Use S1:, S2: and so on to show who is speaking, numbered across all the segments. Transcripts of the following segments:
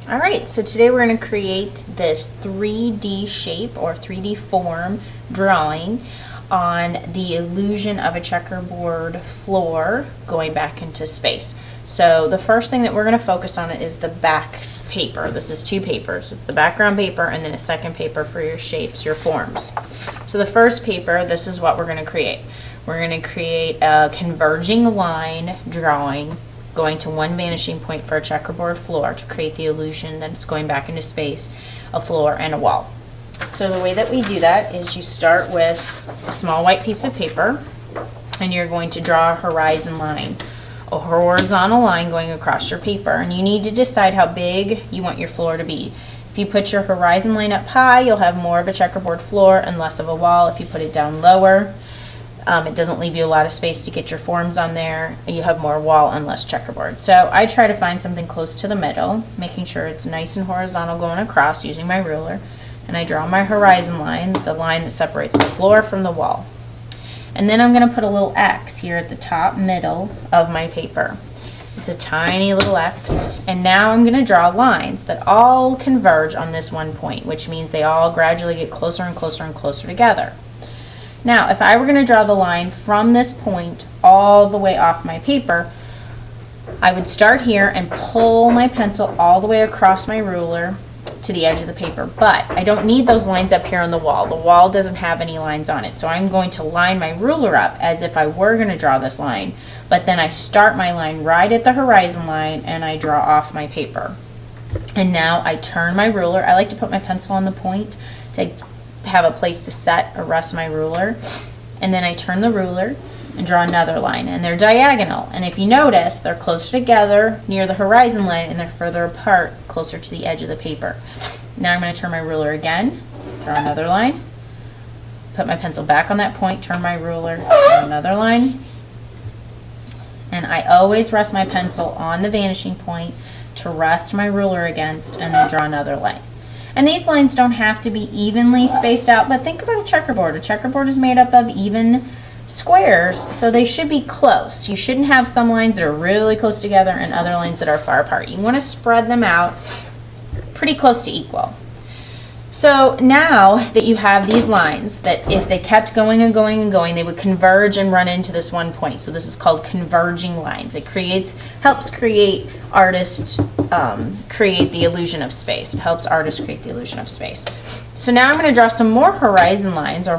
S1: Alright, so today we're going to create this 3D shape or 3D form drawing on the illusion of a checkerboard floor going back into space. So the first thing that we're going to focus on is the back paper. This is two papers, the background paper and then a second paper for your shapes, your forms. So the first paper, this is what we're going to create. We're going to create a converging line drawing going to one vanishing point for a checkerboard floor to create the illusion that it's going back into space, a floor, and a wall. So the way that we do that is you start with a small white piece of paper and you're going to draw a horizon line, a horizontal line going across your paper, and you need to decide how big you want your floor to be. If you put your horizon line up high, you'll have more of a checkerboard floor and less of a wall. If you put it down lower, it doesn't leave you a lot of space to get your forms on there. You have more wall and less checkerboard. So I try to find something close to the middle, making sure it's nice and horizontal going across using my ruler. And I draw my horizon line, the line that separates the floor from the wall. And then I'm going to put a little X here at the top middle of my paper. It's a tiny little X. And now I'm going to draw lines that all converge on this one point, which means they all gradually get closer and closer and closer together. Now, if I were going to draw the line from this point all the way off my paper, I would start here and pull my pencil all the way across my ruler to the edge of the paper. But I don't need those lines up here on the wall. The wall doesn't have any lines on it. So I'm going to line my ruler up as if I were going to draw this line. But then I start my line right at the horizon line and I draw off my paper. And now I turn my ruler. I like to put my pencil on the point to have a place to set or rest my ruler, and then I turn the ruler and draw another line, and they're diagonal, and if you notice they're closer together near the horizon line and they're further apart closer to the edge of the paper. Now I'm going to turn my ruler again, draw another line, put my pencil back on that point, turn my ruler, draw another line, and I always rest my pencil on the vanishing point to rest my ruler against, and then draw another line. And these lines don't have to be evenly spaced out, but think about a checkerboard. A checkerboard is made up of even squares, so they should be close. You shouldn't have some lines that are really close together and other lines that are far apart. You want to spread them out pretty close to equal. So now that you have these lines that if they kept going and going and going, they would converge and run into this one point. So this is called converging lines. It helps create artists create the illusion of space. It helps artists create the illusion of space. So now I'm going to draw some more horizon lines, or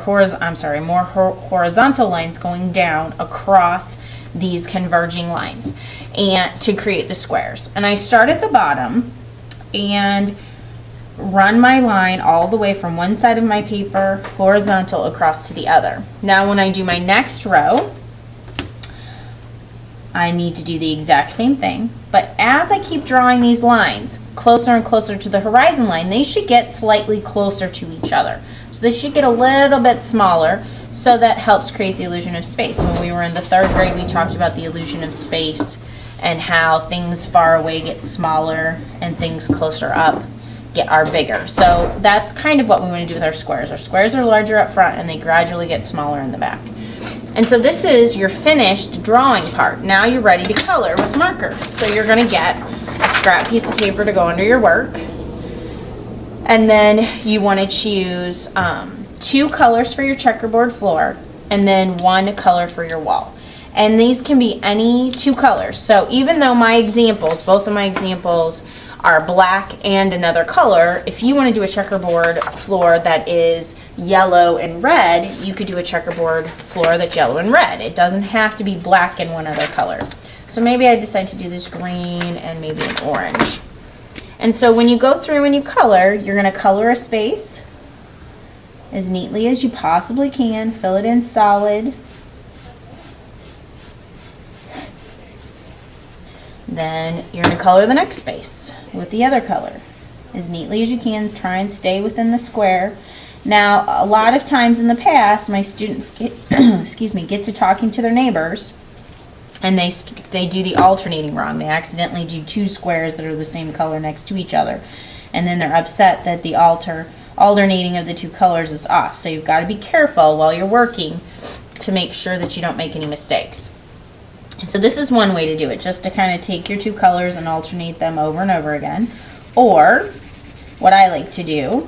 S1: more horizontal lines going down across these converging lines, and to create the squares. And I start at the bottom and run my line all the way from one side of my paper horizontal across to the other. Now when I do my next row, I need to do the exact same thing, but as I keep drawing these lines closer and closer to the horizon line, they should get slightly closer to each other. So they should get a little bit smaller, so that helps create the illusion of space. When we were in the 3rd grade, we talked about the illusion of space and how things far away get smaller and things closer up are bigger. So that's kind of what we want to do with our squares. Our squares are larger up front and they gradually get smaller in the back. And so this is your finished drawing part. Now you're ready to color with marker. So you're going to get a scrap piece of paper to go under your work, and then you want to choose 2 colors for your checkerboard floor and then 1 color for your wall. And these can be any 2 colors. So even though both of my examples are black and another color, if you want to do a checkerboard floor that is yellow and red, you could do a checkerboard floor that's yellow and red. It doesn't have to be black and one other color. So maybe I decide to do this green and maybe an orange. And so when you go through and you color, you're going to color a space as neatly as you possibly can, fill it in solid. Then you're going to color the next space with the other color as neatly as you can. Try and stay within the square. Now, a lot of times in the past, my students get, get to talking to their neighbors, and they do the alternating wrong. They accidentally do 2 squares that are the same color next to each other, and then they're upset that the alternating of the 2 colors is off. So you've got to be careful while you're working to make sure that you don't make any mistakes. So this is one way to do it, just to kind of take your 2 colors and alternate them over and over again. Or what I like to do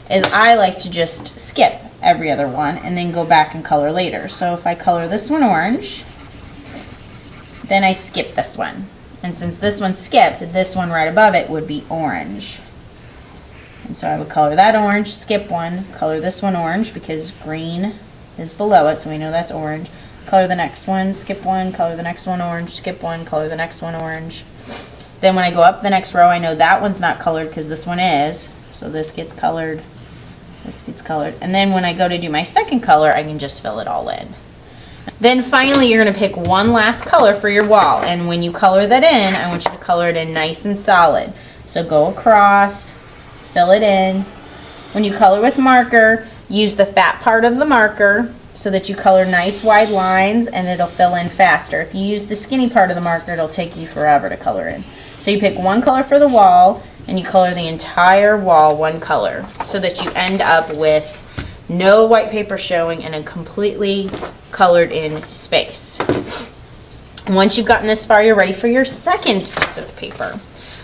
S1: is I like to just skip every other one and then go back and color later. So if I color this one orange, then I skip this one. And since this one skipped, this one right above it would be orange. And so I would color that orange, skip one, color this one orange because green is below it, so we know that's orange. Color the next one, skip one, color the next one orange, skip one, color the next one orange. Then when I go up the next row, I know that one's not colored because this one is. So this gets colored, this gets colored. And then when I go to do my second color, I can just fill it all in. Then finally, you're going to pick one last color for your wall. And when you color that in, I want you to color it in nice and solid. So go across, fill it in. When you color with marker, use the fat part of the marker so that you color nice wide lines and it'll fill in faster. If you use the skinny part of the marker, it'll take you forever to color in. So you pick one color for the wall and you color the entire wall one color so that you end up with no white paper showing and a completely colored in space. Once you've gotten this far, you're ready for your second piece of paper.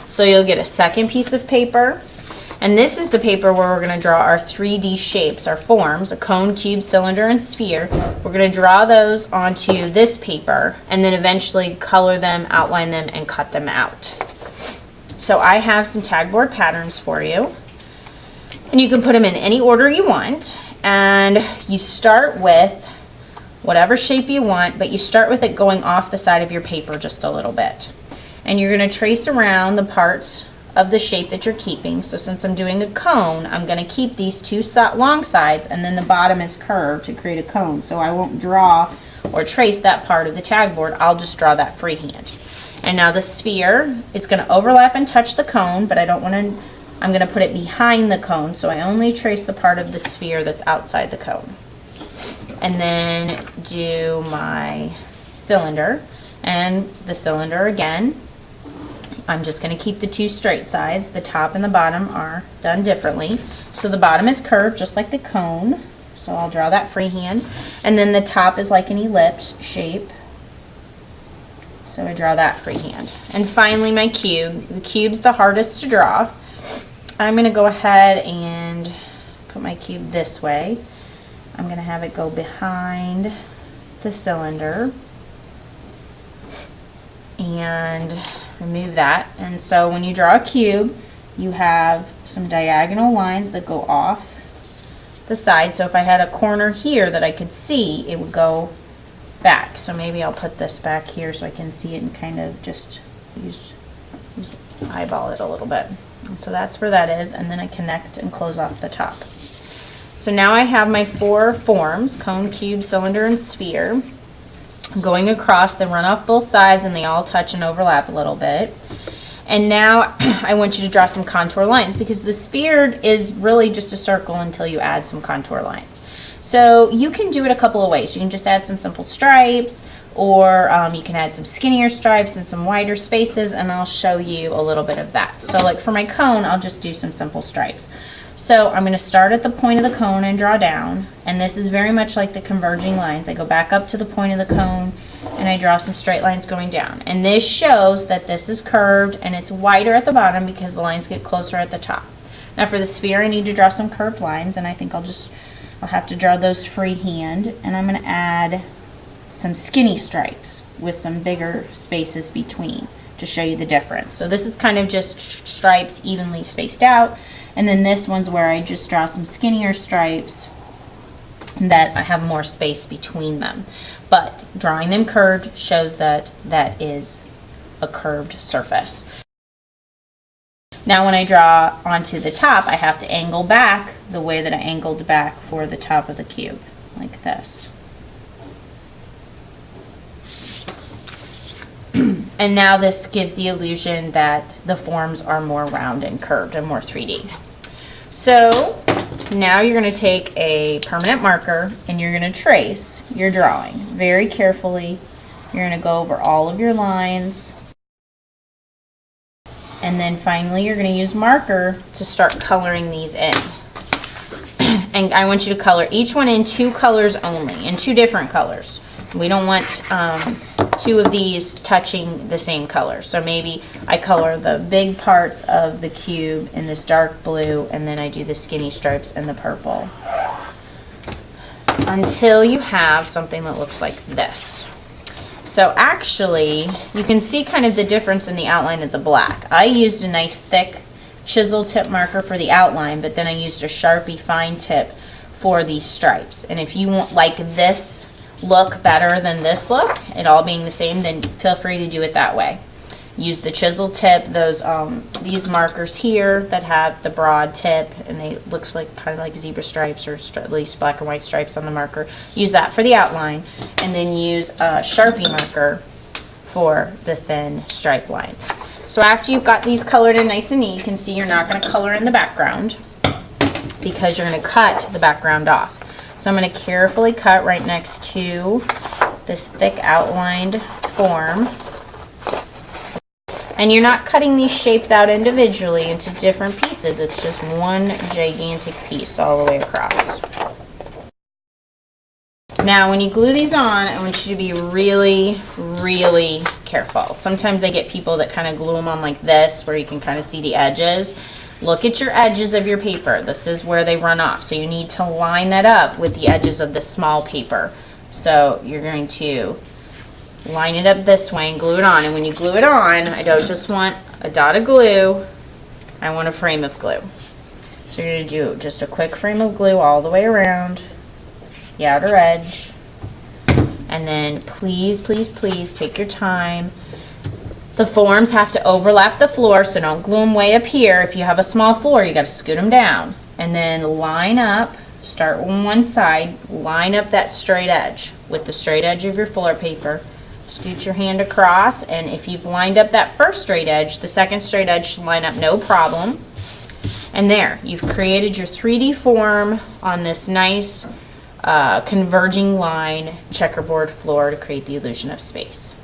S1: So you'll get a second piece of paper, and this is the paper where we're going to draw our 3D shapes, our forms, a cone, cube, cylinder, and sphere. We're going to draw those onto this paper and then eventually color them, outline them, and cut them out. So I have some tagboard patterns for you, and you can put them in any order you want. And you start with whatever shape you want, but you start with it going off the side of your paper just a little bit. And you're going to trace around the parts of the shape that you're keeping. So since I'm doing a cone, I'm going to keep these two long sides, and then the bottom is curved to create a cone. So I won't draw or trace that part of the tagboard, I'll just draw that freehand. And now the sphere, it's going to overlap and touch the cone, but I don't want to, I'm going to put it behind the cone, so I only trace the part of the sphere that's outside the cone. And then do my cylinder, and the cylinder again, I'm just going to keep the two straight sides. The top and the bottom are done differently. So the bottom is curved just like the cone, so I'll draw that freehand. And then the top is like an ellipse shape, so I draw that freehand. And finally my cube. The cube's the hardest to draw. I'm going to go ahead and put my cube this way. I'm going to have it go behind the cylinder and remove that. And so when you draw a cube, you have some diagonal lines that go off the side. So if I had a corner here that I could see, it would go back. So maybe I'll put this back here so I can see it and kind of just eyeball it a little bit. And so that's where that is, and then I connect and close off the top. So now I have my four forms, cone, cube, cylinder, and sphere, going across. They run off both sides and they all touch and overlap a little bit. And now I want you to draw some contour lines, because the sphere is really just a circle until you add some contour lines. So you can do it a couple of ways. You can just add some simple stripes, or you can add some skinnier stripes and some wider spaces, and I'll show you a little bit of that. So like for my cone, I'll just do some simple stripes. So I'm going to start at the point of the cone and draw down, and this is very much like the converging lines. I go back up to the point of the cone and I draw some straight lines going down. And this shows that this is curved and it's wider at the bottom because the lines get closer at the top. Now for the sphere, I need to draw some curved lines, and I think I'll have to draw those freehand, and I'm going to add some skinny stripes with some bigger spaces between to show you the difference. So this is kind of just stripes evenly spaced out, and then this one's where I just draw some skinnier stripes that I have more space between them. But drawing them curved shows that that is a curved surface. Now when I draw onto the top, I have to angle back the way that I angled back for the top of the cube, like this. And now this gives the illusion that the forms are more round and curved and more 3D. So now you're going to take a permanent marker and you're going to trace your drawing very carefully. You're going to go over all of your lines. And then finally you're going to use marker to start coloring these in. And I want you to color each one in two colors only, in two different colors. We don't want two of these touching the same color. So maybe I color the big parts of the cube in this dark blue, and then I do the skinny stripes in the purple. Until you have something that looks like this. So actually, you can see kind of the difference in the outline of the black. I used a nice thick chisel tip marker for the outline, but then I used a Sharpie fine tip for these stripes. And if you want like this look better than this look, it all being the same, then feel free to do it that way. Use the chisel tip, those these markers here that have the broad tip, and they looks like kind of like zebra stripes, or at least black and white stripes on the marker. Use that for the outline, and then use a Sharpie marker for the thin stripe lines. So after you've got these colored in nice and neat, you can see you're not going to color in the background because you're going to cut the background off. So I'm going to carefully cut right next to this thick outlined form. And you're not cutting these shapes out individually into different pieces. It's just one gigantic piece all the way across. Now, when you glue these on, I want you to be really, really careful. Sometimes I get people that kind of glue them on like this, where you can kind of see the edges. Look at your edges of your paper. This is where they run off. So you need to line that up with the edges of the small paper. So you're going to line it up this way and glue it on. And when you glue it on, I don't just want a dot of glue, I want a frame of glue. So you're going to do just a quick frame of glue all the way around the outer edge. And then please, please, please take your time. The forms have to overlap the floor, so don't glue them way up here. If you have a small floor, you got to scoot them down. And then line up, start on one side, line up that straight edge with the straight edge of your floor paper. Scoot your hand across, and if you've lined up that first straight edge, the second straight edge should line up no problem. And there, you've created your 3D form on this nice converging line checkerboard floor to create the illusion of space.